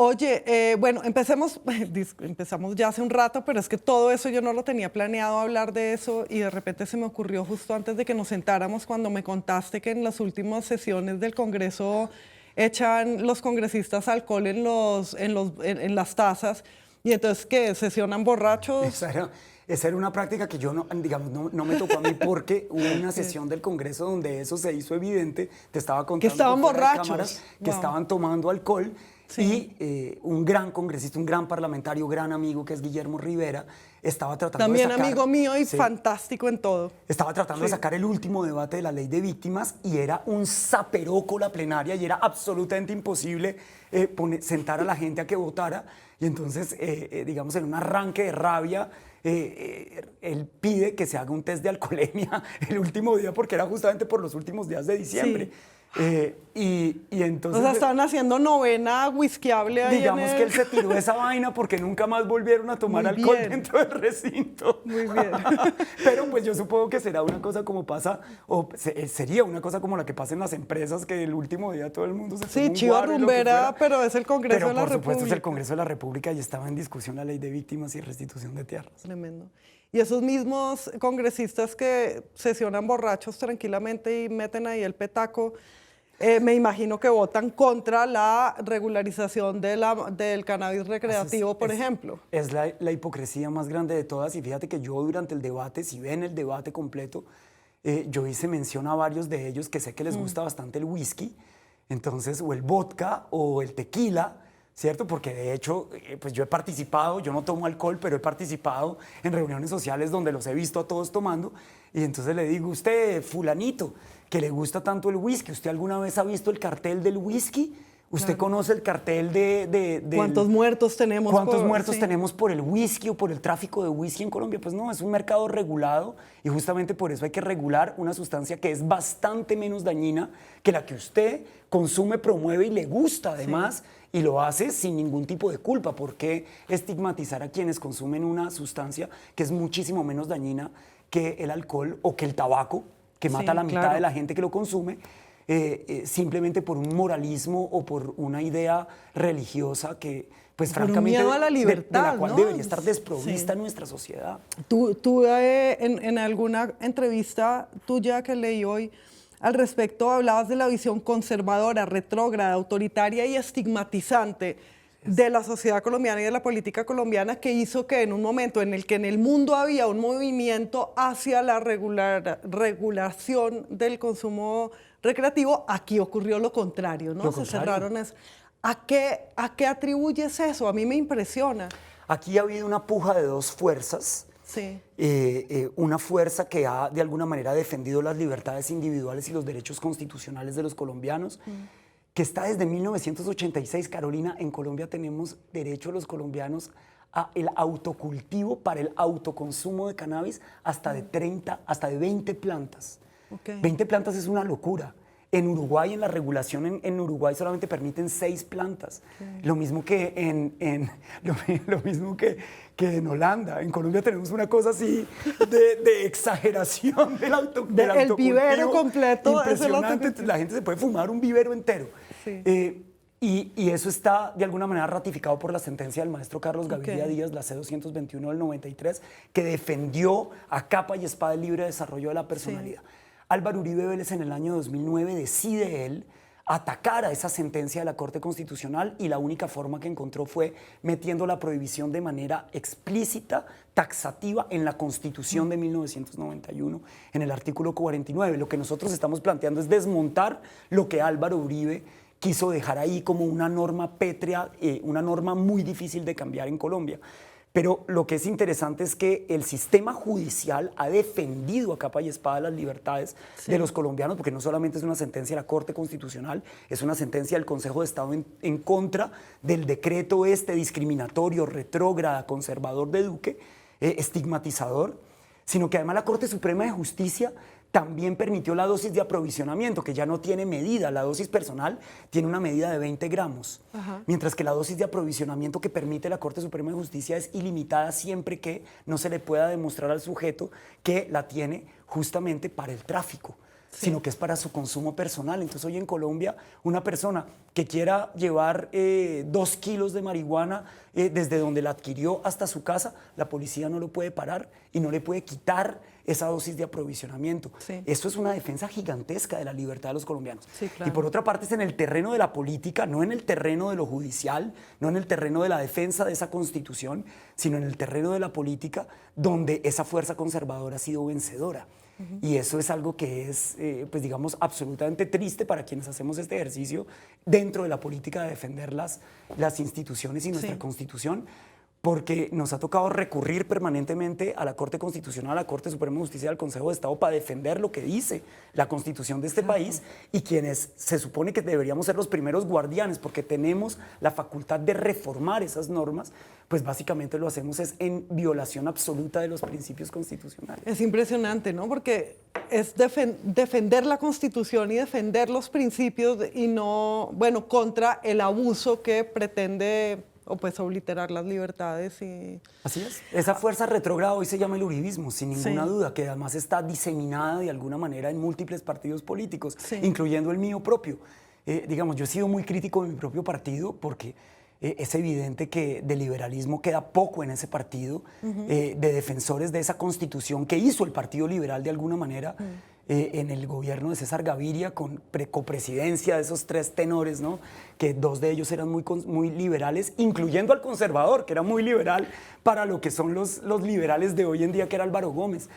Oye, bueno, empezamos ya hace un rato, pero es que todo eso yo no lo tenía planeado hablar de eso y de repente se me ocurrió justo antes de que nos sentáramos cuando me contaste que en las últimas sesiones del Congreso echan los congresistas alcohol en las tazas y entonces que sesionan borrachos. Esa era una práctica que yo no me tocó a mí porque hubo una sesión del Congreso donde eso se hizo evidente. Te estaba contando que estaban fuera de borrachos, cámaras, que estaban tomando alcohol. Sí. Y un gran congresista, un gran parlamentario, gran amigo que es Guillermo Rivera, estaba tratando también de sacar... amigo mío y fantástico en todo. Estaba tratando de sacar el último debate de la ley de víctimas y era un zaperoco la plenaria y era absolutamente imposible sentar a la gente a que votara. Y entonces, digamos, en un arranque de rabia, él pide que se haga un test de alcoholemia el último día porque era justamente por los últimos días de diciembre. Sí. Y entonces... O sea, estaban haciendo novena whiskyable ahí. Digamos que él se tiró esa vaina porque nunca más volvieron a tomar alcohol dentro del recinto. Muy bien. Pero pues yo supongo que será una cosa como pasa, o sería una cosa como la que pasa en las empresas, que el último día todo el mundo se toma un chiva guaro rumbera, pero es el Congreso de la República. Pero por supuesto es el Congreso de la República y estaba en discusión la ley de víctimas y restitución de tierras. Tremendo. Y esos mismos congresistas que sesionan borrachos tranquilamente y meten ahí el petaco, me imagino que votan contra la regularización del cannabis recreativo, por ejemplo. Es la hipocresía más grande de todas. Y fíjate que yo durante el debate, si ven el debate completo, yo hice mención a varios de ellos que sé que les gusta bastante el whisky, entonces, o el vodka o el tequila, ¿cierto? Porque de hecho, pues yo he participado, yo no tomo alcohol, pero he participado en reuniones sociales donde los he visto a todos tomando. Y entonces le digo, usted, fulanito, que le gusta tanto el whisky, ¿usted alguna vez ha visto el cartel del whisky? ¿Usted conoce el cartel de ¿Cuántos muertos tenemos? ¿Cuántos muertos tenemos por el whisky o por el tráfico de whisky en Colombia? Pues no, es un mercado regulado y justamente por eso hay que regular una sustancia que es bastante menos dañina que la que usted consume, promueve y le gusta además, y lo hace sin ningún tipo de culpa. ¿Por qué estigmatizar a quienes consumen una sustancia que es muchísimo menos dañina que el alcohol o que el tabaco, que mata a la mitad de la gente que lo consume? Simplemente por un moralismo o por una idea religiosa que, pues por francamente, un miedo a la libertad, de la cual ¿no? debería estar desprovista nuestra sociedad. Tú en alguna entrevista tuya que leí hoy al respecto hablabas de la visión conservadora, retrógrada, autoritaria y estigmatizante de la sociedad colombiana y de la política colombiana, que hizo que en un momento en el que en el mundo había un movimiento hacia la regulación del consumo recreativo, aquí ocurrió lo contrario, ¿no? Se cerraron eso. ¿A qué atribuyes eso? A mí me impresiona. Aquí ha habido una puja de dos fuerzas. Sí. Una fuerza que ha de alguna manera defendido las libertades individuales y los derechos constitucionales de los colombianos, que está desde 1986. Carolina, en Colombia tenemos derecho los colombianos a el autocultivo para el autoconsumo de cannabis hasta de 20 plantas. 20 plantas es una locura. En Uruguay, en la regulación en Uruguay solamente permiten 6 plantas. Lo mismo que lo mismo que en Holanda. En Colombia tenemos una cosa así de exageración del autocultivo. El vivero completo. Impresionante. La gente se puede fumar un vivero entero. Sí. Y eso está de alguna manera ratificado por la sentencia del maestro Carlos Gaviria Díaz, la C-221 del 93, que defendió a capa y espada el libre desarrollo de la personalidad. Álvaro Uribe Vélez en el año 2009 decide él atacar a esa sentencia de la Corte Constitucional y la única forma que encontró fue metiendo la prohibición de manera explícita, taxativa en la Constitución de 1991, en el artículo 49. Lo que nosotros estamos planteando es desmontar lo que Álvaro Uribe quiso dejar ahí como una norma pétrea, una norma muy difícil de cambiar en Colombia. Pero lo que es interesante es que el sistema judicial ha defendido a capa y espada las libertades de los colombianos, porque no solamente es una sentencia de la Corte Constitucional, es una sentencia del Consejo de Estado en contra del decreto discriminatorio, retrógrada, conservador de Duque, estigmatizador, sino que además la Corte Suprema de Justicia también permitió la dosis de aprovisionamiento, que ya no tiene medida. La dosis personal tiene una medida de 20 gramos, mientras que la dosis de aprovisionamiento que permite la Corte Suprema de Justicia es ilimitada siempre que no se le pueda demostrar al sujeto que la tiene justamente para el tráfico. sino que es para su consumo personal. Entonces hoy en Colombia una persona que quiera llevar 2 kilos de marihuana desde donde la adquirió hasta su casa, la policía no lo puede parar y no le puede quitar esa dosis de aprovisionamiento. Sí. Eso es una defensa gigantesca de la libertad de los colombianos. Sí, claro. Y por otra parte es en el terreno de la política, no en el terreno de lo judicial, no en el terreno de la defensa de esa constitución, sino en el terreno de la política donde esa fuerza conservadora ha sido vencedora. Y eso es algo que es, pues digamos, absolutamente triste para quienes hacemos este ejercicio dentro de la política de defender las instituciones y nuestra Constitución, porque nos ha tocado recurrir permanentemente a la Corte Constitucional, a la Corte Suprema de Justicia y al Consejo de Estado para defender lo que dice la Constitución de este país, y quienes se supone que deberíamos ser los primeros guardianes porque tenemos la facultad de reformar esas normas, pues básicamente lo hacemos es en violación absoluta de los principios constitucionales. Es impresionante, ¿no? Porque es defender la Constitución y defender los principios y no, bueno, contra el abuso que pretende o pues obliterar las libertades. Así es. Esa fuerza retrógrada hoy se llama el uribismo, sin ninguna duda, que además está diseminada de alguna manera en múltiples partidos políticos, incluyendo el mío propio. Digamos, yo he sido muy crítico de mi propio partido porque es evidente que de liberalismo queda poco en ese partido, de defensores de esa constitución que hizo el Partido Liberal de alguna manera, en el gobierno de César Gaviria, con copresidencia de esos 3 tenores, ¿no? Que 2 de ellos eran muy liberales, incluyendo al conservador, que era muy liberal para lo que son los liberales de hoy en día, que era Álvaro Gómez.